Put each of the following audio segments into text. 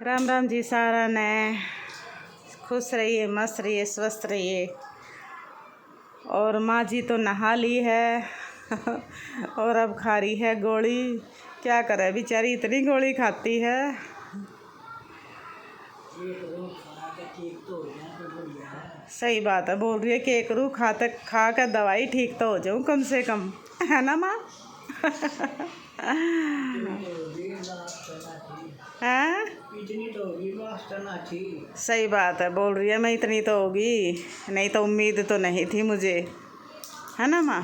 राम राम जी सारा ने खुश रहिए, मस्त रहिए, स्वस्थ रहिए। और माँ जी तो नहा ली है और अब खा रही है गोली। क्या करे बेचारी, इतनी गोली खाती है। सही बात है, बोल रही है कि एक रू खा कर दवाई ठीक तो हो जाऊँ कम से कम, है ना माँ? हैं? इतनी तो होगी मास्टर ना थी। सही बात है, बोल रही है मैं इतनी तो होगी, नहीं तो उम्मीद तो नहीं थी मुझे, है ना माँ?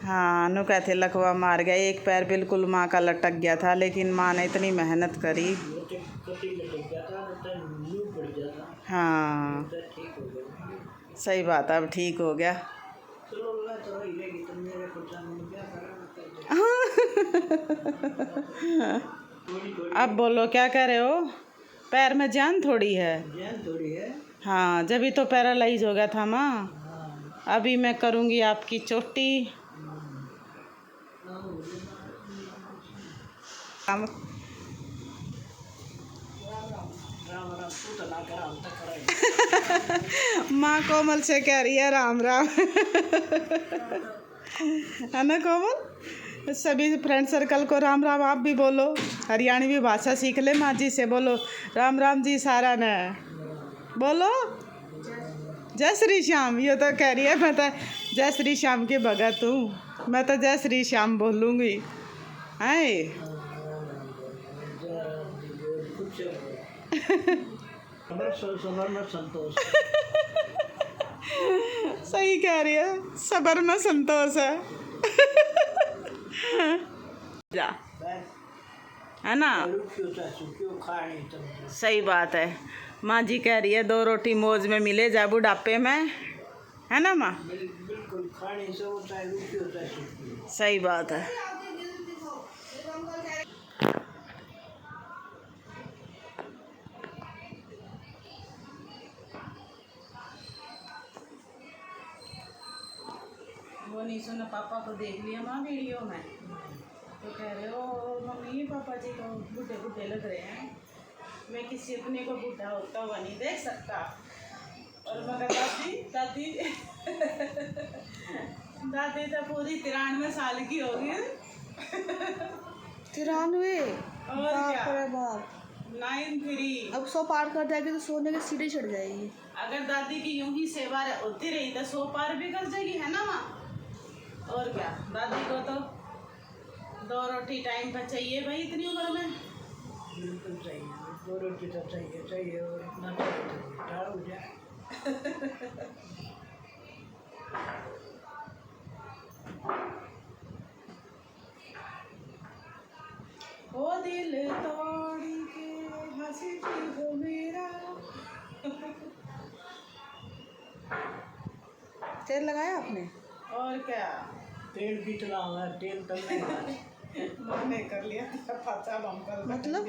हाँ, नु कहते लकवा मार गया, एक पैर बिल्कुल माँ का लटक गया था, लेकिन माँ ने इतनी मेहनत करी। हाँ सही बात है, अब ठीक हो गया। अब बोलो क्या कह रहे हो? पैर में जान थोड़ी है। हाँ, जब ही तो पैरालाइज हो गया था माँ। अभी मैं करूँगी आपकी चोटी। माँ कोमल से कह रही है राम राम। है ना कोमल? सभी फ्रेंड सर्कल को राम राम आप भी बोलो, हरियाणवी भाषा सीख ले माँ जी से। बोलो राम राम जी सारा ने बोलो। जय श्री श्याम। ये तो कह रही है मैं तो जय श्री श्याम की भगत हूँ, मैं तो जय श्री श्याम बोलूँगी। है संतोष। सही कह रही है, सबर में संतोष है। जा, है ना? सही बात है, माँ जी कह रही है 2 रोटी मौज में मिले जा बुढ़ापे में, है ना माँ? बिल्कुल खाने से होता है, रुचि होता है। सही बात है। वो नहीं सुना, पापा को देख लिया माँ वीडियो में, तो कह रहे हो मम्मी पापा जी तो बूढ़े बूढ़े लग रहे हैं, मैं किसी अपने को बूढ़ा होता हुआ नहीं देख सकता। और मगर दादी दादी दादी तो पूरी 93 साल की होगी। 93? और बाप क्या? रे बाप। 93। अब 100 पार कर जाएगी तो सोने की सीढ़ी चढ़ जाएगी। अगर दादी की यूं ही सेवा होती रही तो 100 पार भी कर जाएगी, है ना माँ? और क्या, दादी को तो 2 रोटी टाइम पर चाहिए भाई इतनी उम्र में। बिल्कुल चाहिए, 2 रोटी तो चाहिए और इतना चाहिए हो जाए। ओ दिल तोड़ी के हंसी हो मेरा। तेल लगाया आपने? और क्या, तेल कितना है? तेल तो मैंने कर लिया पाचा बम्पर। मतलब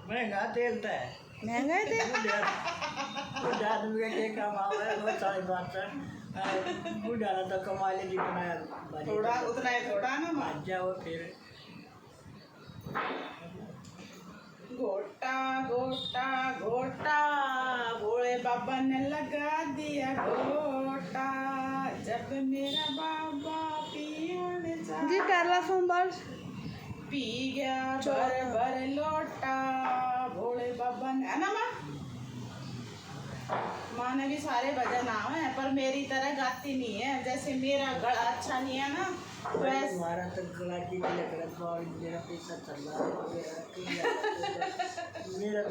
महंगा तेल तो है, महंगा है तेल? आदमी के काम आवे वो सारी बात है। बुढ़ा तो कमा ले जितना थोड़ा उतना ही थोड़ा ना माँ। जाओ फिर गोटा गोटा गोटा भोले बाबा ने लगा दिया गोटा, जब मेरा बाबा पीने जी पहला सोमवार पी गया भर भर लोटा, भोले बाबा ने, है ना माँ? माँ ने भी सारे भजन आए हैं, पर मेरी तरह गाती नहीं है, जैसे मेरा गला अच्छा नहीं है ना वैसे। हमारा तो गला की मेरा पैसा चल रहा है। मेरा तो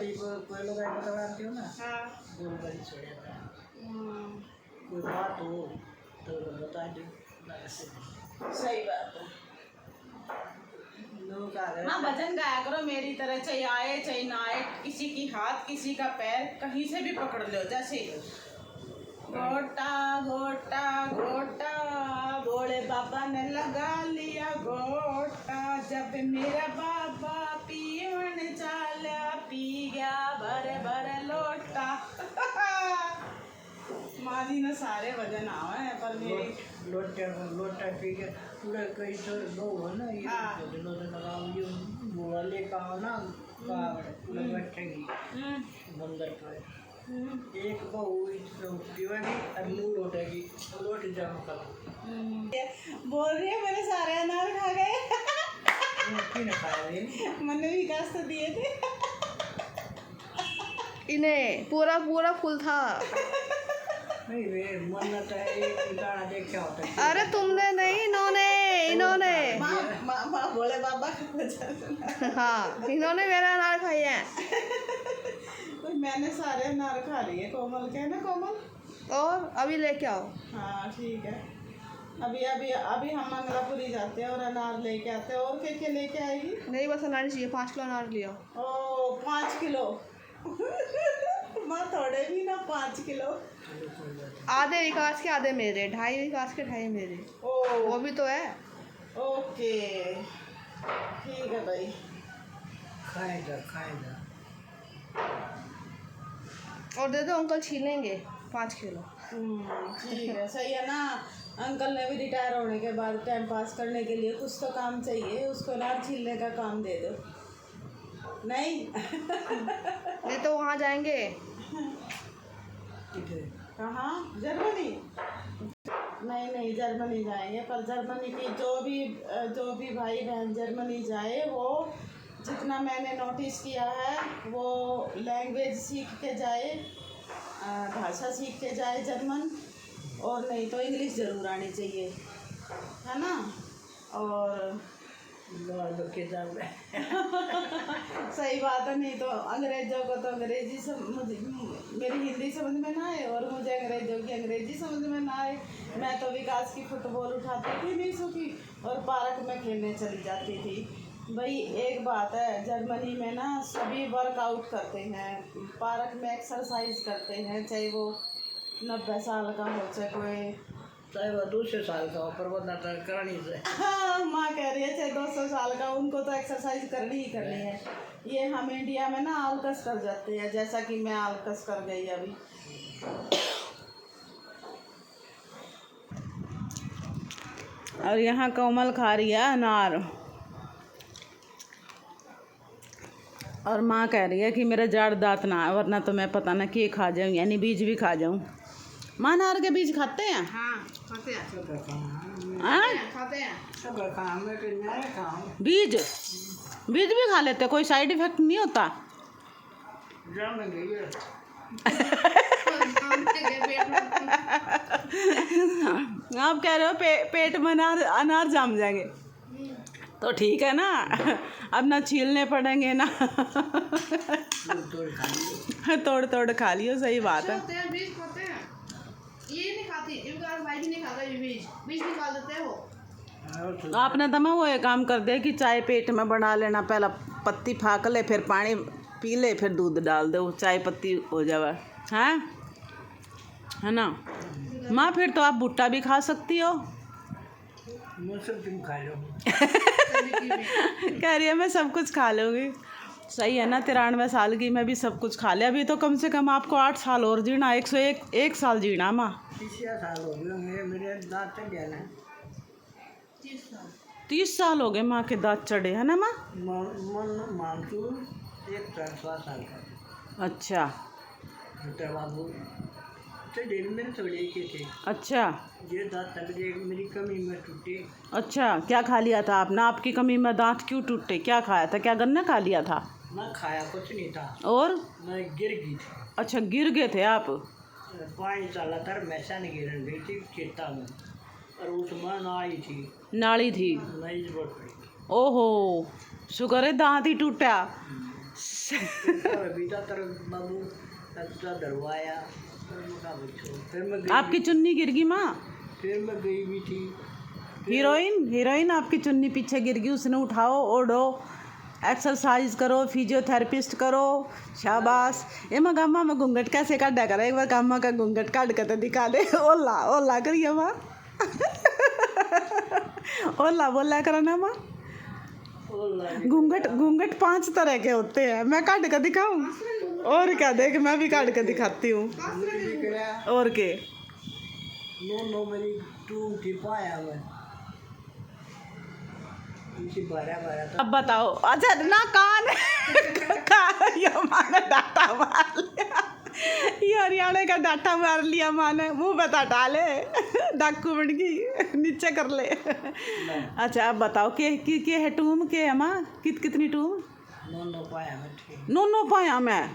कोई लोग बताते हो ना। हाँ, बोल बड़ी छोड़ जाता है, कोई बात हो तो बता दो। सही बात है। हाँ, भजन गाया करो मेरी तरह, चाहे आए चाहे ना आए, किसी की हाथ किसी का पैर कहीं से भी पकड़ लो। जैसे घोटा घोटा घोटा भोले बाबा ने लगा लिया घोटा, जब मेरा बाबा पीवन चाला पी गया भर भर लोटा। माँ जी ने सारे भजन आवे हैं, पर मेरी लोटा पी के पूरा कई तो लोग है ना, ये हाँ। भजनों से लगाओ, ये वो वाला कहा ना बैठेगी बंदर पर एक बहू रोटी बनी आलू रोटेगी रोटी जम कर बोल रही है मेरे सारे अनार खा गए। रोटी न खाए मैंने विकास तो दिए थे। इन्हें पूरा पूरा फुल था। नहीं वे मन्नत है एक गाना देख क्या होता है। अरे तुमने नहीं, इन्होंने माँ बोले बाबा का वजह। हाँ, इन्होंने मेरा अनार खाई है। मैंने सारे अनार खा लिए। कोमल के है ना कोमल। और अभी लेके आओ। हाँ ठीक है। अभी अभी अभी हम मंगलापुरी जाते हैं और अनार लेके आते हैं। और क्या लेके आएगी? नहीं बस अनार चाहिए, 5 किलो अनार लियो। ओ 5 किलो। माँ थोड़े भी ना 5 किलो। आधे विकास के आधे मेरे, 2.5 विकास के 2.5 मेरे। ओ वो भी तो है। ओके ठीक है भाई। खाएगा और दे दो, अंकल छीलेंगे 5 किलो। ठीक है सही है ना। अंकल ने भी रिटायर होने के बाद टाइम पास करने के लिए कुछ तो काम चाहिए, उसको अनार छीलने का काम दे दो। नहीं नहीं तो वहाँ जाएंगे। कहाँ? जर्मनी? नहीं नहीं जर्मनी जाएंगे, पर जर्मनी की जो भी भाई बहन जर्मनी जाए वो जितना मैंने नोटिस किया है वो लैंग्वेज सीख के जाए, भाषा सीख के जाए जर्मन, और नहीं तो इंग्लिश ज़रूर आनी चाहिए, है ना। और सही बात है। नहीं तो अंग्रेज़ों को तो अंग्रेज़ी मेरी हिंदी समझ में ना आए और मुझे अंग्रेज़ों की अंग्रेज़ी समझ में ना आए। मैं तो विकास की फुटबॉल उठाती थी नहीं की और पार्क में खेलने चली जाती थी। भाई एक बात है, जर्मनी में ना सभी वर्कआउट करते हैं, पार्क में एक्सरसाइज करते हैं, चाहे वो 90 साल का हो चाहे कोई, चाहे वो 200 साल का हो, पर वो नाटक करनी से। हाँ माँ कह रही है चाहे 200 साल का, उनको तो एक्सरसाइज करनी ही करनी है। ये हम इंडिया में ना आलकस कर जाते हैं, जैसा कि मैं आलकस कर गई अभी। और यहाँ कोमल खा रही है अनार और माँ कह रही है कि मेरे जाड़ दांत ना है, वरना तो मैं पता ना कि खा जाऊँ, यानी बीज भी खा जाऊँ। माँ अनार के बीज खाते हैं? हाँ खाते हैं। खाते हैं। बीज भी खा लेते, कोई साइड इफेक्ट नहीं होता? आप कह रहे हो पेट में अनार जम जाएंगे, तो ठीक है ना। अब ना छीलने पड़ेंगे ना तोड़ खा लियो। सही बात है। बीज खाते हैं, ये नहीं खाती, इनका भाई भी नहीं खाता, ये बीज निकाल देते हैं वो। आपने तो मैं वो एक काम कर दिया कि चाय पेट में बना लेना, पहला पत्ती फाक ले, फिर पानी पी ले, फिर दूध डाल दो, चाय पत्ती हो जावे, है ना माँ। फिर तो आप भुट्टा भी खा सकती हो। खा लो। कह रही है मैं सब कुछ खा लूँगी। सही है ना, 93 साल की मैं भी सब कुछ खा लिया। अभी तो कम से कम आपको 8 साल और जीना, 101 साल जीना माँ। 30 साल हो गए मेरे दांत चढ़ गया ना। 30 साल हो गए माँ के दांत चढ़े, है ना माँ। मानसू 104 साल का। अच्छा छोटा बाबू चढ़े मेरे थोड़े के थे। अच्छा ये दांत चढ़ गए, मेरी कमी में टूटे। अच्छा क्या खा लिया था आपने? आपकी कमी में दांत क्यों टूटे? क्या खाया था? क्या गन्ना खा लिया था? ना खाया कुछ नहीं था, और मैं गिर गई थी। अच्छा गिर गए थे आप? पानी चला था, मैसा नहीं गिर गई थी खेता में, और उसमें नाली थी। नाली थी? नहीं जरूरत पड़ी। ओहो शुक्र है दांत ही टूटा। बीता तर बाबू दरवाया, फिर मैं गई। आपकी चुन्नी गिर गई माँ? फिर मैं गई भी थी। हीरोइन आपकी चुन्नी पीछे गिर गई, उसने उठाओ, ओढ़ो, एक्सरसाइज करो, फिजियोथेरेपिस्ट करो, शाबाश। ये मैं गामा में घूंघट कैसे काटा कर, एक बार गामा का घूंघट काट कर तो दिखा दे। ओला करिए माँ। ओला बोला करो ना माँ। घूंघट 5 तरह के होते हैं, मैं काट कर दिखाऊं? और क्या, देख मैं भी काट कर दिखाती हूँ। और के नो मेरी टूम थी पाया मैं। इसी 12 अब बताओ। अच्छा ना कान ये माने डाटा मार लिया, ये हरियाणा का डाटा मार लिया माने, मुंह बता डाले डॉक्यूमेंट की नीचे कर ले। अच्छा अब बताओ के है टूम के है माँ, कितनी टूम? नो पाया मैं।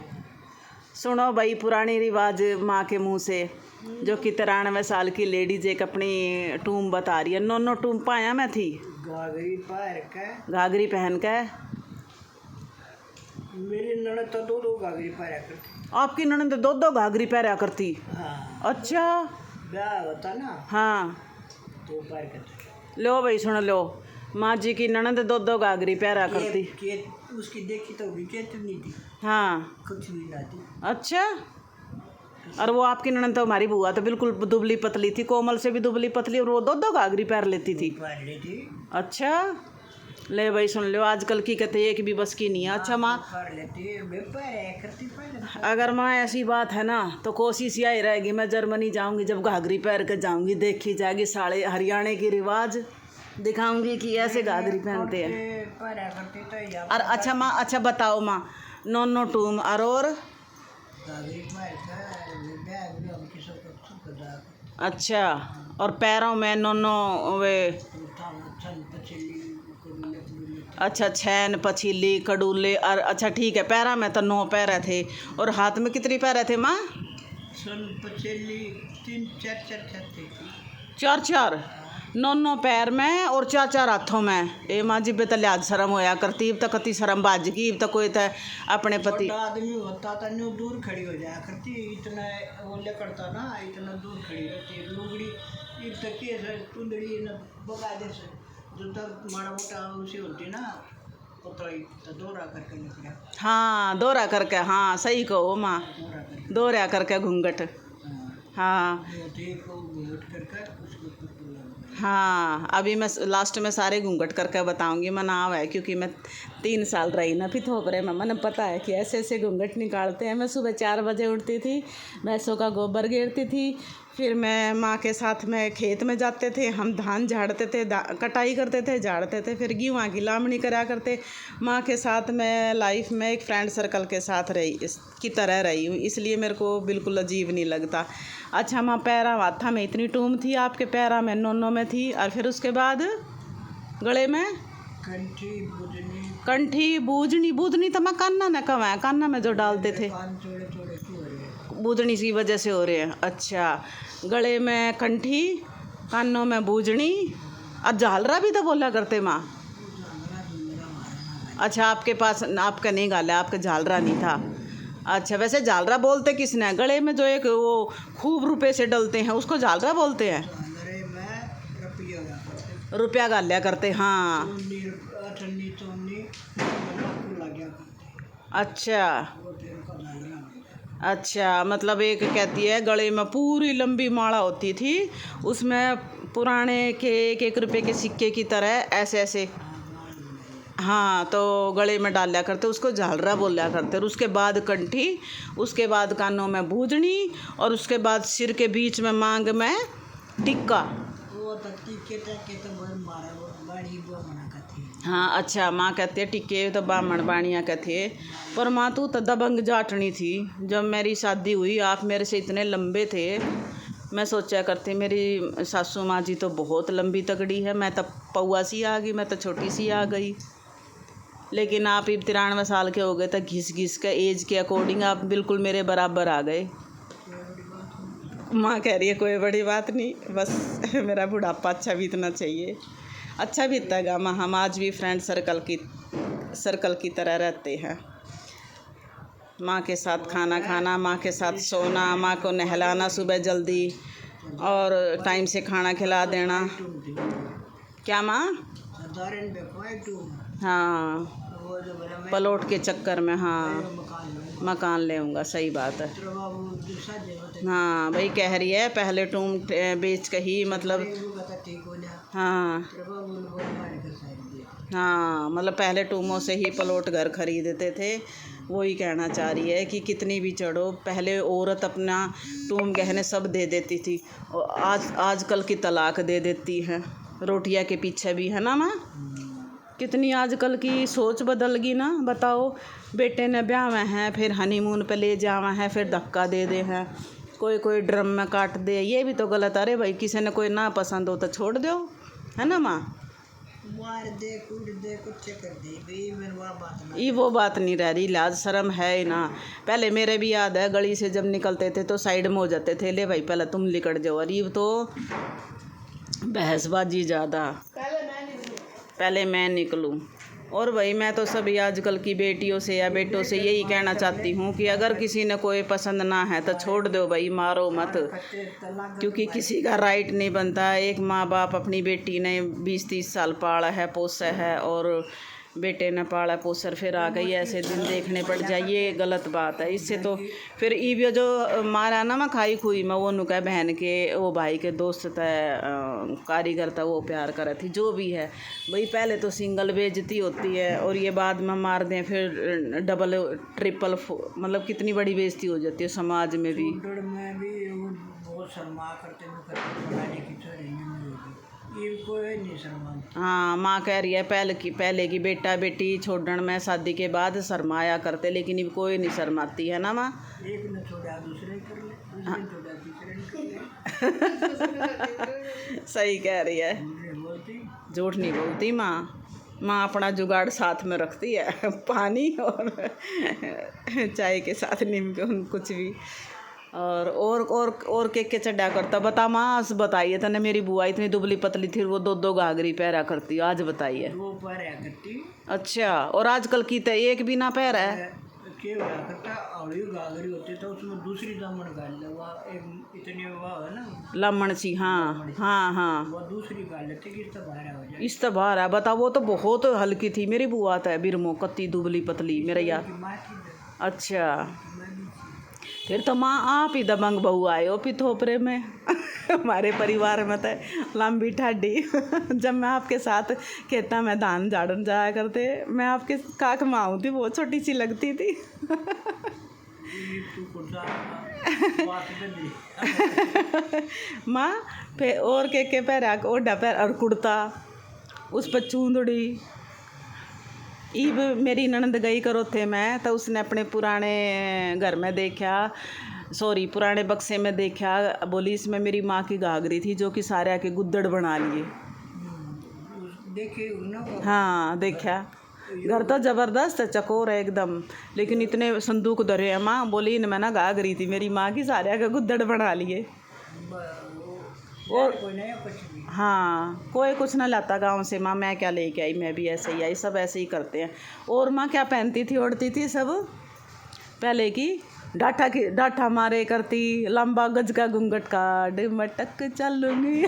सुनो भाई पुरानी रिवाज माँ के मुंह से, जो कि 93 साल की लेडीज एक अपनी टूम बता रही है। नो टूम पाया मैं थी। घाघरी पहन के मेरी ननद तो 2 घाघरी पहना करती। आपकी ननद 2 घाघरी पहना करती? हाँ। अच्छा ब्याह होता ना हाँ। तो पहन करती। लो भाई सुन लो, माँ जी की ननद 2 घाघरी पहना करती। उसकी देखी तो भी नहीं थी। हाँ कुछ भी ना थी। अच्छा। और वो आपकी ननद तो हमारी बुआ तो बिल्कुल दुबली पतली थी, कोमल से भी दुबली पतली, और वो 2 घाघरी पहन लेती थी। अच्छा ले भाई सुन लो, आजकल की कहते एक भी बस की नहीं है। अच्छा माँ, अगर माँ ऐसी बात है ना तो कोशिश यही रहेगी, मैं जर्मनी जाऊंगी जब घाघरी पहन के जाऊंगी, देखी जाएगी साड़े हरियाणा की रिवाज दिखाऊंगी कि ऐसे घाघरी पहनते हैं। और अच्छा माँ, अच्छा बताओ माँ, नो टूम और अच्छा, और पैरों में नो वे अच्छा छैन पछीली कड़ूले, और अच्छा ठीक है, पैरा में तो 9 पैर थे, और हाथ में कितनी पैर थे माँ? 4 9 पैर में और 4 हाथों में। ए माँ जी बेता लिहाज शर्म होया करती, अब तक कति शर्म बाज की, अब तक कोई तो अपने पति आदमी होता था न्यू दूर खड़ी हो जाया करती, इतना वो ले करता ना, इतना दूर खड़ी रहती लुगड़ी इब तक के चुंदड़ी न बगा दे से जो तक माड़ा मोटा उसे होती ना पतली तो दौरा करके निकला। हाँ दौरा करके, हाँ सही कहो माँ, दौरा करके घूंघट। हाँ हाँ, अभी मैं लास्ट में सारे घूंघट करके बताऊंगी। मैं नाव है क्योंकि मैं 3 साल रही ना फिर थोपरे में, मैंने पता है कि ऐसे ऐसे घूंघट निकालते हैं। मैं सुबह 4 बजे उठती थी, भैंसों का गोबर घेरती थी, फिर मैं माँ के साथ में खेत में जाते थे, हम धान झाड़ते थे, कटाई करते थे, झाड़ते थे, फिर गेहूँ की लामणी करा करते। माँ के साथ मैं लाइफ में एक फ्रेंड सर्कल के साथ रही, इस की तरह रही हूँ, इसलिए मेरे को बिल्कुल अजीब नहीं लगता। अच्छा माँ, पैरा हाथा में इतनी टूम थी, आपके पैरा में नोनों में थी, और फिर उसके बाद गले में कंठी बूझनी तो मैं कान्ना न कब है, कान्ना में जो डालते थे बूझनी की वजह से हो रहे हैं। अच्छा, गले में कंठी, कानों में बूझनी, और झालरा भी तो बोला करते माँ। अच्छा आपके पास, आपका नहीं गाला, आपका झालरा नहीं था। अच्छा वैसे झालरा बोलते किसने? गले में जो एक वो खूब रुपए से डलते हैं उसको झालरा बोलते हैं। रुपया गालिया करते, हाँ। अच्छा मतलब एक कहती है गले में पूरी लंबी माला होती थी, उसमें पुराने के 1 रुपये के सिक्के की तरह ऐसे ऐसे, हाँ, तो गले में डाला करते, उसको झालरा बोला करते। और उसके बाद कंठी, उसके बाद कानों में बूझनी, और उसके बाद सिर के बीच में मांग में टिक्का। हाँ अच्छा, माँ कहती है टिक्के तो बामण बाणिया कहते। पर माँ तू तो दबंग जाटनी थी। जब मेरी शादी हुई आप मेरे से इतने लंबे थे, मैं सोचा करती मेरी सासू माँ जी तो बहुत लंबी तगड़ी है, मैं तो पौआ सी आ गई, मैं तो छोटी सी आ गई। लेकिन आप 93 साल के हो गए, तो घिस घिस के एज के अकॉर्डिंग आप बिल्कुल मेरे बराबर आ गए। माँ कह रही है कोई बड़ी बात नहीं, बस मेरा बुढ़ापा अच्छा बीतना चाहिए। अच्छा बीतेगा माँ, हम आज भी फ्रेंड सर्कल की तरह रहते हैं। माँ के साथ खाना खाना, माँ के साथ सोना, माँ को नहलाना सुबह जल्दी, और टाइम से खाना खिला देना। क्या माँ? हाँ, पलोट के चक्कर में, हाँ मकान लेऊँगा, सही बात है। हाँ भाई कह रही है पहले टूम बेच के ही, मतलब हाँ हाँ, मतलब पहले टूमों से ही प्लॉट घर खरीदते थे। वही कहना चाह रही है कि कितनी भी चढ़ो, पहले औरत अपना टूम गहने सब दे देती थी, और आजकल की तलाक दे देती है रोटियां के पीछे भी, है ना माँ? कितनी आजकल की सोच बदल गई ना। बताओ, बेटे ने ब्याह में हैं, फिर हनीमून पे ले जावा है, फिर धक्का दे दे हैं, कोई कोई ड्रम में काट दे, ये भी तो गलत। अरे भाई, किसी ने कोई ना पसंद हो तो छोड़ दो, है ना माँ। मार दे कूट दे कुछ कर दे भाई, मेरे बात ना। ये वो बात नहीं रह रही, लाज शर्म है ही ना। पहले मेरे भी याद है, गली से जब निकलते थे तो साइड में हो जाते थे, ले भाई पहले तुम निकट जाओ। और ये तो बहसबाजी ज़्यादा, पहले मैं निकलूं। और भाई मैं तो सभी आजकल की बेटियों से या बेटों से यही कहना चाहती हूँ कि अगर किसी ने कोई पसंद ना है तो छोड़ दो भाई, मारो मत, क्योंकि किसी का राइट नहीं बनता। एक माँ बाप अपनी बेटी ने 20-30 साल पाला है, पोसा है, और बेटे ने पाला पोसर फिर आ गई ऐसे दिन देखने पड़ जाए, ये गलत बात है। इससे तो फिर ये जो मारा ना मैं खाई खुई मैं वो नुका बहन के वो भाई के दोस्त तय कारीगर था, वो प्यार करे थी, जो भी है भाई। पहले तो सिंगल बेइज्जती होती है और ये बाद में मार दें, फिर डबल ट्रिपल, मतलब कितनी बड़ी बेइज्जती हो जाती है समाज में भी। में भी वो बहुत शर्मा करते पढ़ाने की ये कोई नहीं शर्मा। हाँ, माँ कह रही है पहले की बेटा बेटी छोड़न में शादी के बाद शर्माया करते, लेकिन अब कोई नहीं शर्माती, है ना माँ। एक ने छोड़ा दूसरे कर ले, दूसरे ने छोड़ा तीसरे ने कर ले। सही कह रही है, झूठ नहीं बोलती माँ। माँ अपना जुगाड़ साथ में रखती है, पानी और चाय के साथ नींबू कुछ भी। और के चढ़ा करता। बता माँ, बताइए तने मेरी बुआ इतनी दुबली पतली थी, वो 2-2 घाघरी पहरा करती, आज बताइए। 2 पहरा करती। अच्छा, और आजकल की तो एक भी ना पहरा है। के हुआ करता और ये घाघरी होती तो उसमें दूसरी दामन गाल ले, वह एक इतनी वह है ना लमण सी, हाँ हाँ हाँ, वो दूसरी गाल लेते कि इसका बाहर हो जाए। इस तो बाहर है। बता, वो तो बहुत हल्की थी मेरी बुआ, तो बिरमो कत्ती दुबली पतली मेरा यार। अच्छा, फिर तो माँ आप ही दबंग बहू आए हो पिथोपरे में। हमारे परिवार में तो लंबी ठाडी। जब मैं आपके साथ खेता में धान झाड़न जाया करते, मैं आपके काक माँ थी, बहुत छोटी सी लगती थी। माँ फिर और के पैरा ओढ़ा पैर और कुर्ता, उस पर चूंदड़ी। ईब मेरी ननद गई करो थे मैं, तो उसने अपने पुराने घर में देखा, सॉरी पुराने बक्से में देखा, बोली इसमें मेरी माँ की घाघरी थी जो कि सारे आके गुद्दड़ बना लिए। देखे ना? हाँ देखा, घर तो ज़बरदस्त चकोर है एकदम, लेकिन इतने संदूक धरे हैं माँ। बोली इनमें ना घाघरी थी मेरी माँ की, सारे आके गुद्दड़ बना लिए। और हाँ, कोई कुछ ना लाता गांव से माँ, मैं क्या लेके आई, मैं भी ऐसे ही आई, सब ऐसे ही करते हैं। और माँ क्या पहनती थी, ओढ़ती थी सब पहले की डाठा मारे करती, लंबा गज का घूंघट काट मटक चलूंगी।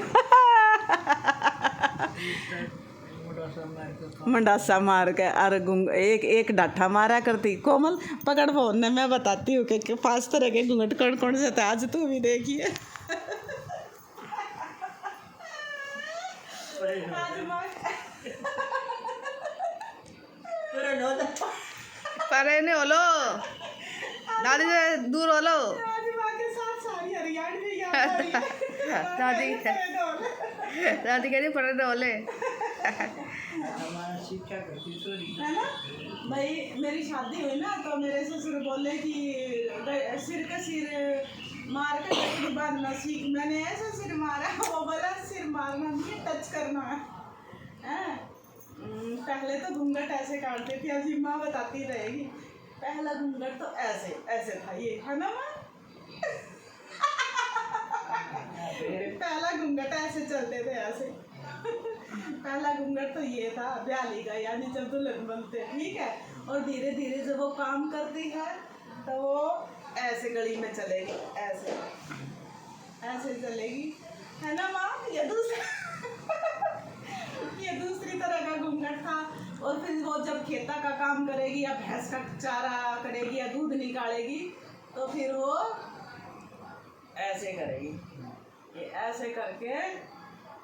मंडासा मार के और एक डाठा मारा करती। कोमल पकड़ फोन ने, मैं बताती हूँ कि 5 तरह के घूंघट कौन कौन से थे, आज तू भी देखिए। परे नहीं होलो, दादी से दूर होलो। दादी कह रही परे नहीं होले। है ना भाई, मेरी शादी हुई ना तो मेरे ससुर बोले कि सिर का सिर मार के लकड़ी बांधना सीख। मैंने ऐसा सिर मारा, वो बोला सिर मारना नहीं, टच करना है। पहले तो घूंघट ऐसे काटते थे, अजी माँ बताती रहेगी। पहला घूंघट तो ऐसे ऐसे था, ये है ना माँ। पहला घूंघट ऐसे चलते थे, ऐसे। पहला घूंघट तो ये था ब्याली का, यानी जब दुल्हन बनते, ठीक है। और धीरे धीरे जब वो काम करती है तो वो ऐसे गली में चलेगी, ऐसे ऐसे चलेगी, है ना माँ। ये दूसरी तरह का घूंघट था। और फिर वो जब खेता का काम करेगी या भैंस का चारा करेगी या दूध निकालेगी तो फिर वो ऐसे करेगी, ये ऐसे करके,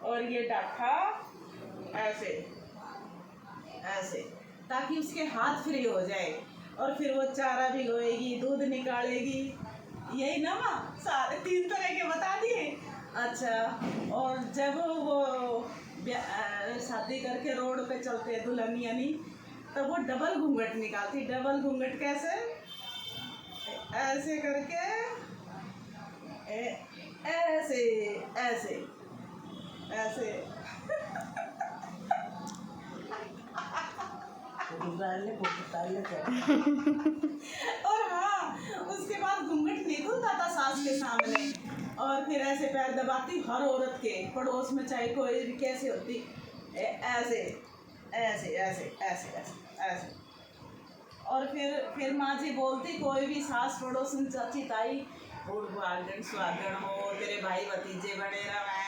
और ये डाठा ऐसे ऐसे, ताकि उसके हाथ फ्री हो जाए। और फिर वो चारा भिगोएगी, दूध निकालेगी, यही ना माँ। सारे 3 तरह के बता दिए। अच्छा, और जब वो शादी करके रोड पे चलते हैं दुल्हन यानी, तो वो डबल घूंघट निकालती। डबल घूंघट कैसे? ऐसे करके ऐसे ऐसे ऐसे और हाँ, उसके बाद घूंघट नहीं खुलता था सास के सामने, और फिर ऐसे पैर दबाती हर औरत के पड़ोस में, चाहे कोई भी कैसे होती, ऐसे ऐसे ऐसे ऐसे ऐसे ऐसे। और फिर माँ जी बोलती, कोई भी सास पड़ोसन चाची ताई, बूढ़ सुहागन सुहागन हो, तेरे भाई भतीजे बने रहे,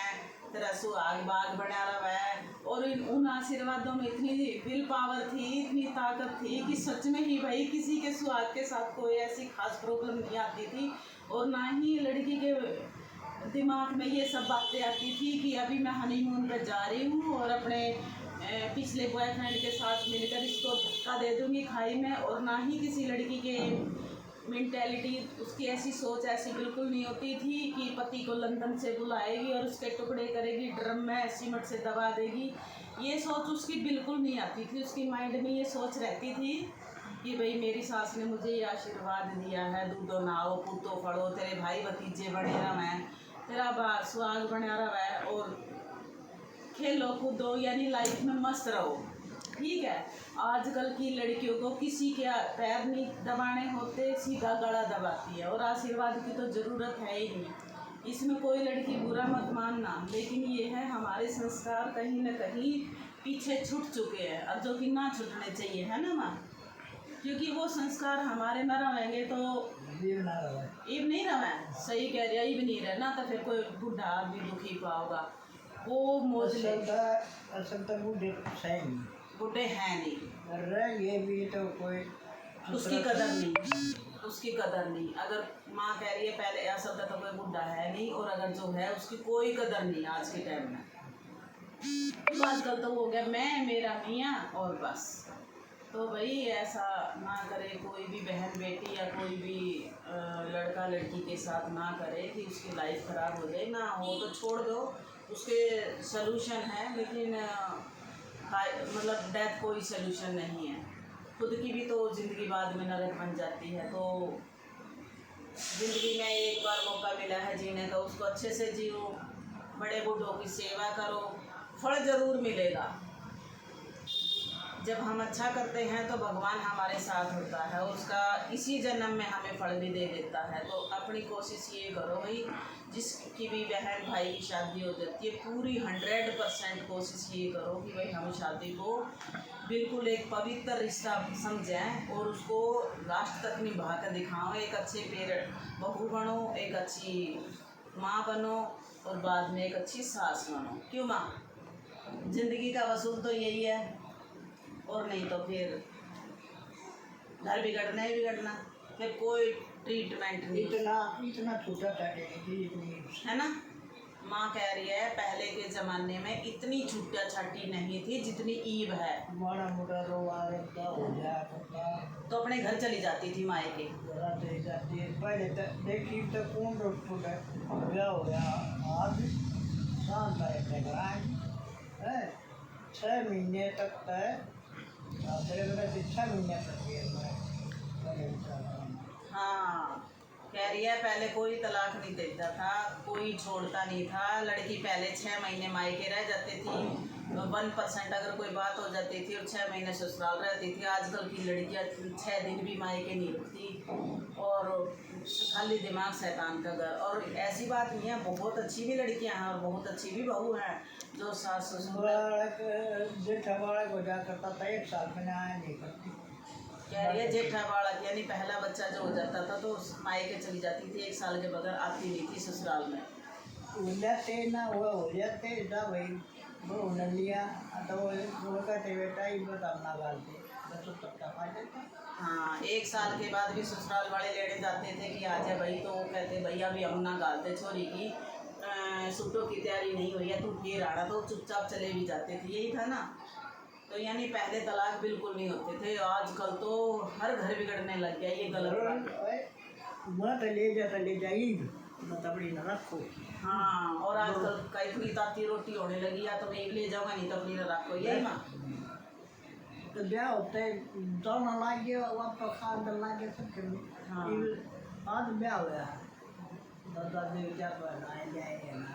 तेरा सुहाग बाग बना रहा है। और उन आशीर्वादों में इतनी विल पावर थी, इतनी ताकत थी कि सच में ही भाई किसी के सुहाग के साथ कोई ऐसी खास प्रॉब्लम नहीं आती थी। और ना ही लड़की के दिमाग में ये सब बातें आती थी कि अभी मैं हनीमून पर जा रही हूँ और अपने पिछले बॉयफ्रेंड के साथ मिलकर इसको धक्का दे दूँगी खाई में। और ना ही किसी लड़की के मेंटेलिटी, उसकी ऐसी सोच ऐसी बिल्कुल नहीं होती थी कि पति को लंदन से बुलाएगी और उसके टुकड़े करेगी, ड्रम में सीमेंट से दबा देगी। ये सोच उसकी बिल्कुल नहीं आती थी। उसकी माइंड में ये सोच रहती थी कि भाई मेरी सास ने मुझे ये आशीर्वाद दिया है, दूधो नाओ पुतो फड़ो, तेरे भाई भतीजे बने रहे, तेरा सुहाग बना रहा है, और खेलो कूदो यानी लाइफ में मस्त रहो। ठीक है, आजकल की लड़कियों को किसी के पैर नहीं दबाने होते, सीधा गला दबाती है, और आशीर्वाद की तो ज़रूरत है ही नहीं। इसमें कोई लड़की बुरा मत मानना, लेकिन ये है हमारे संस्कार कहीं न कहीं पीछे छूट चुके हैं, और जो कि ना छूटने चाहिए, है ना माँ? क्योंकि वो संस्कार हमारे न रहेंगे तो इब नहीं रहे। सही कह रही है, इब नहीं रहना तो फिर कोई बूढ़ा आदमी दुखी पाओगा, वो मौज असल तो बूढ़े हैं नहीं, अरे ये भी तो कोई उसकी कदर नहीं, उसकी कदर नहीं। अगर माँ कह रही है पहले ऐसा था तो कोई बुढ़ा है नहीं, और अगर जो है उसकी कोई कदर नहीं आज के टाइम में। तो आजकल तो हो गया मैं मेरा मियाँ और बस। तो भाई ऐसा ना करे कोई भी बहन बेटी या कोई भी लड़का लड़की के साथ ना करे कि उसकी लाइफ ख़राब हो जाए। ना हो तो छोड़ दो, उसके सलूशन है, लेकिन मतलब डेथ कोई सलूशन नहीं है। खुद की भी तो ज़िंदगी बाद में नरक बन जाती है। तो ज़िंदगी में एक बार मौका मिला है जीने का, उसको अच्छे से जियो, बड़े बूढ़ों की सेवा करो, फल ज़रूर मिलेगा। जब हम अच्छा करते हैं तो भगवान हमारे साथ होता है, उसका इसी जन्म में हमें फल भी दे देता है। तो अपनी कोशिश ये करो भाई, जिसकी भी बहन भाई की शादी हो जाती है, पूरी 100% कोशिश ये करो कि भाई हम शादी को बिल्कुल एक पवित्र रिश्ता समझें और उसको लास्ट तक निभा कर दिखाओ। एक अच्छे पेरेंट बहू बनो, एक अच्छी माँ बनो, और बाद में एक अच्छी सास बनो। क्यों माँ? ज़िंदगी का वसूल तो यही है, और नहीं तो फिर घर बिगड़ना ही बिगड़ना, फिर कोई ट्रीटमेंट नहीं। इतना छोटा था है ना? माँ कह रही है पहले के ज़माने में इतनी छुट्टियाँ छाटी नहीं थी जितनी ईब है। बड़ा मोटा हो जाए तो अपने घर चली जाती थी मायके। पहले देखी तो कौन रोक हो गया आज शाम है 6 महीने तक है, 6 महीने तक। हाँ, कह रही है पहले कोई तलाक नहीं देता था, कोई छोड़ता नहीं था। लड़की पहले 6 महीने मायके रह जाती थी, 1% अगर कोई बात हो जाती थी, और 6 महीने ससुराल रहती थी। आजकल की लड़कियां 6 दिन भी मायके नहीं रुकती, और खाली दिमाग शैतान का घर। और ऐसी बात नहीं है, बहुत अच्छी भी लड़कियां हैं और बहुत अच्छी भी बहू हैं जो सास ससुर जेठा बालक हो जा करता था 1 साल में आया नहीं करती। कह रही है जेठा बालक यानी पहला बच्चा जो हो जाता था तो मायके चली जाती थी, 1 साल के बगैर आती नहीं थी ससुराल में। जाते ना वो हो जाते जा भाई वो न लिया तो वो कहते बेटा ये बताना गालते तो तब पा जाता। हाँ, 1 साल के बाद भी ससुराल वाले लेने जाते थे कि आ जा भाई, तो वो कहते भैया भी हम ना गालते छोरी की सूटों की तैयारी नहीं हुई है, तू फिर आना, तो चुपचाप चले भी जाते थे। यही था ना। तो यानी पहले तलाक बिल्कुल नहीं होते थे, आजकल तो हर घर बिगड़ने लग गया। ये गलत बात है। मैं तो ले जाता ले जाई तबड़ी न रखो। हाँ, और आजकल कई इतनी ताती रोटी होने लगी है तो मैं ले जाऊंगा नहीं तबड़ी न रखो यही माँ। तो ब्याह होते दोनों लागे वापस खाद लागे सब कर। हाँ। आज ब्याह हुआ दादा देव क्या बनाए जाए ना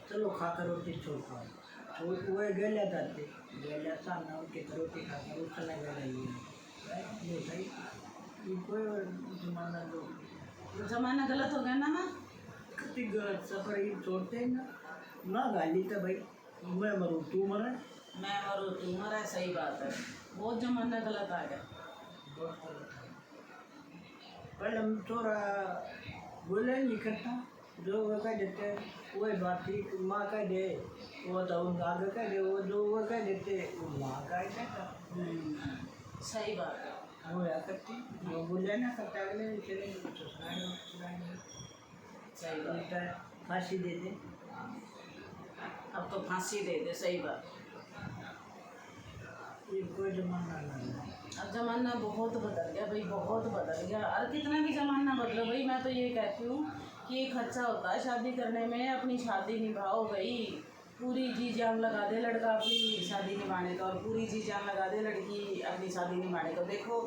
चलो खाकर रोटी छोड़ खाओ छोड़ वो गले जाते गले सामने उनके रोटी खाकर उठने गए ये सही ये कोई जमाना दो जमाना गलत हो गया ना माँ। कितनी गलत सफर ये छोड़ते हैं ना गाली तो भाई मैं मरूँ तू मरे मैं मरूँ तू मरा, सही बात है, बहुत जमाना गलत आ गया। पहले हम थोड़ा बोले नहीं करता जो वो कह देते वही बात थी माँ कह दे वो तो उन आगे कह दे वो जो वो कह देते वो माँ कह देता सही बात है। वो या करती वो बोले ना करता अगले चले ससुराल सही बात उल्टा फांसी दे दे अब तो फांसी दे दे, सही बात। ये कोई जमाना नहीं है। अब ज़माना बहुत बदल गया भाई, बहुत बदल गया। और कितना भी ज़माना बदलो भाई, मैं तो ये कहती हूँ कि ये खर्चा होता है शादी करने में, अपनी शादी निभाओ भाई, पूरी जी जान लगा दे लड़का अपनी शादी निभाने का और पूरी जी जान लगा दे लड़की अपनी शादी निभाने का। देखो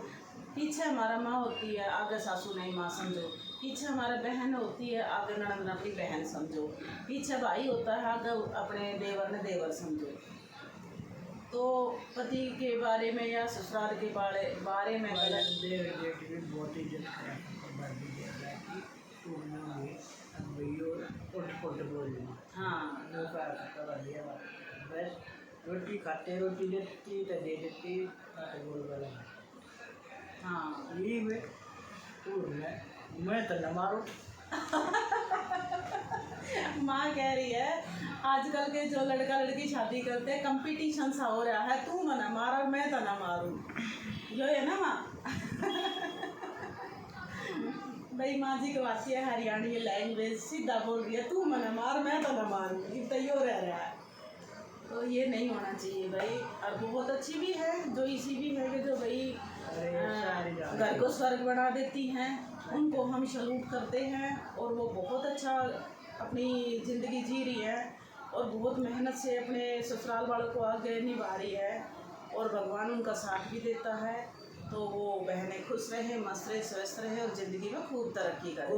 पीछे हमारा माँ होती है, आगे सासू नहीं माँ समझो, पीछे हमारा बहन होती है, आगे ननद अपनी बहन समझो, पीछे भाई होता है, आगे अपने देवर ने देवर समझो। तो पति के बारे में या ससुराल के बारे में गलत देव जेठ भी बहुत इज्जत करा बर्दी दे रहा कि तू ना भी अब भैया उठ बोल हाँ जो का कर दिया बस रोटी खाते रोटी देती तो दे देती तो बोल वाला हाँ ये में तू मैं तो न मारूं माँ कह रही है आजकल के जो लड़का लड़की शादी करते हैं कंपटीशन सा हो रहा है, तू मना मार और मैं तो ना मारूं, जो है ना माँ। भाई माँ जी कहती है हरियाणी लैंग्वेज सीधा बोल रही है, तू मना मार मैं तो ना मारूं, इतना यो रह रहा है। तो ये नहीं होना चाहिए भाई। और बहुत अच्छी भी है जो इसी भी है कि जो भाई घर को स्वर्ग बना देती हैं, उनको हम सलूट करते हैं और वो बहुत अच्छा अपनी ज़िंदगी जी रही है और बहुत मेहनत से अपने ससुराल वालों को आगे निभा रही है और भगवान उनका साथ भी देता है। तो वो बहनें खुश रहे, मस्त रहे, स्वस्थ रहे और ज़िंदगी में खूब तरक्की करें।